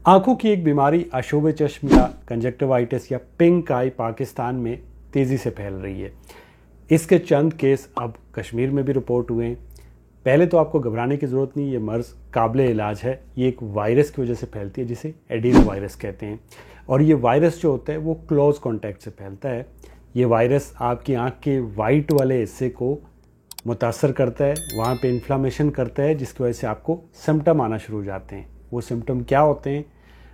आंखों की एक बीमारी अशोभ चश्म या कंजक्टिवाइटिस या पिंक आई पाकिस्तान में तेज़ी से फैल रही है। इसके चंद केस अब कश्मीर में भी रिपोर्ट हुए हैं। पहले तो आपको घबराने की ज़रूरत नहीं, ये मर्ज़ काबिल इलाज है। ये एक वायरस की वजह से फैलती है जिसे एडिनो वायरस कहते हैं, और ये वायरस जो होता है वो क्लोज कॉन्टैक्ट से फैलता है। ये वायरस आपकी आँख के वाइट वाले हिस्से को मुतासर करता है, वहाँ पे इन्फ्लामेशन करता है, जिसकी वजह से आपको सिम्टम आना शुरू हो जाते हैं। वो सिम्टम क्या होते हैं?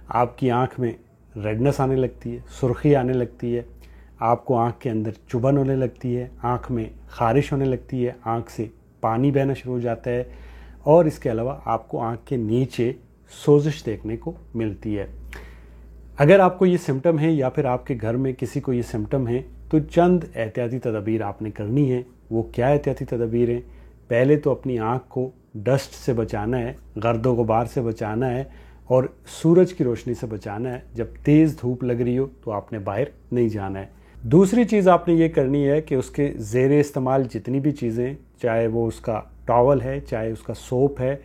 आपकी आँख में रेडनेस आने लगती है, सुर्खी आने लगती है, आपको आँख के अंदर चुभन होने लगती है, आँख में खारिश होने लगती है, आँख से पानी बहना शुरू हो जाता है, और इसके अलावा आपको आँख के नीचे सोजिश देखने को मिलती है। अगर आपको ये सिम्टम है या फिर आपके घर में किसी को ये सिम्टम है तो चंद एहतियाती तदबीर आपने करनी है। वो क्या एहतियाती तदबीर हैं? पहले तो अपनी आँख को डस्ट से बचाना है, गर्द गुबार से बचाना है, और सूरज की रोशनी से बचाना है। जब तेज़ धूप लग रही हो तो आपने बाहर नहीं जाना है। दूसरी चीज़ आपने ये करनी है कि उसके ज़ेरे इस्तेमाल जितनी भी चीज़ें, चाहे वो उसका टॉवल है, चाहे उसका सोप है,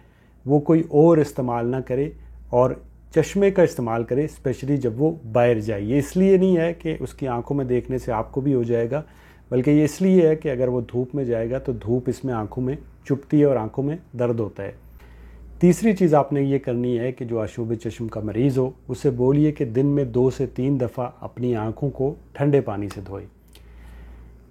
वो कोई और इस्तेमाल ना करे, और चश्मे का इस्तेमाल करे, स्पेशली जब वो बाहर जाए। ये इसलिए नहीं है कि उसकी आंखों में देखने से आपको भी हो जाएगा, बल्कि ये इसलिए है कि अगर वो धूप में जाएगा तो धूप इसमें आंखों में चुभती है और आंखों में दर्द होता है। तीसरी चीज़ आपने ये करनी है कि जो अशुभ चश्म का मरीज़ हो उसे बोलिए कि दिन में 2 से 3 दफ़ा अपनी आंखों को ठंडे पानी से धोए।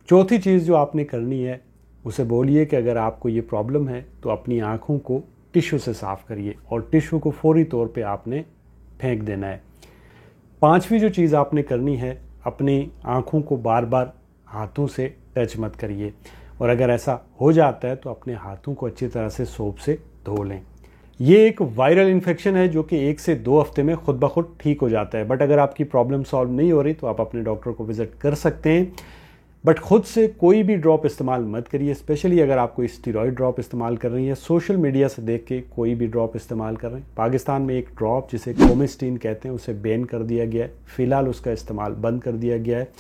चौथी चीज़ जो आपने करनी है, उसे बोलिए कि अगर आपको ये प्रॉब्लम है तो अपनी आंखों को टिश्यू से साफ़ करिए, और टिश्यू को फौरी तौर पे आपने फेंक देना है। पांचवी जो चीज़ आपने करनी है, अपनी आंखों को बार बार हाथों से टच मत करिए, और अगर ऐसा हो जाता है तो अपने हाथों को अच्छी तरह से सोप से धो लें। ये एक वायरल इन्फेक्शन है जो कि 1 से 2 हफ्ते में खुद ब खुद ठीक हो जाता है। बट अगर आपकी प्रॉब्लम सॉल्व नहीं हो रही तो आप अपने डॉक्टर को विजिट कर सकते हैं। बट खुद से कोई भी ड्रॉप इस्तेमाल मत करिए, स्पेशली अगर आप कोई स्टेरॉइड ड्रॉप इस्तेमाल कर रही हैं। सोशल मीडिया से देख के कोई भी ड्रॉप इस्तेमाल कर रहे हैं। पाकिस्तान में एक ड्रॉप जिसे कोमिस्टीन कहते हैं उसे बैन कर दिया गया है, फ़िलहाल उसका इस्तेमाल बंद कर दिया गया है।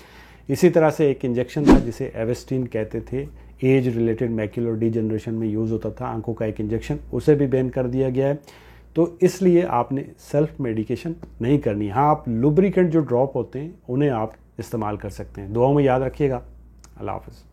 इसी तरह से एक इंजेक्शन था जिसे एवेस्टीन कहते थे, एज रिलेटेड मैक्युलर डीजनरेशन में यूज़ होता था, आंखों का एक इंजेक्शन, उसे भी बैन कर दिया गया है। तो इसलिए आपने सेल्फ मेडिकेशन नहीं करनी। हाँ, आप लुब्रिकेंट जो ड्रॉप होते हैं उन्हें आप इस्तेमाल कर सकते हैं। दुआओं में याद रखिएगा। अल्लाह हाफ़िज़।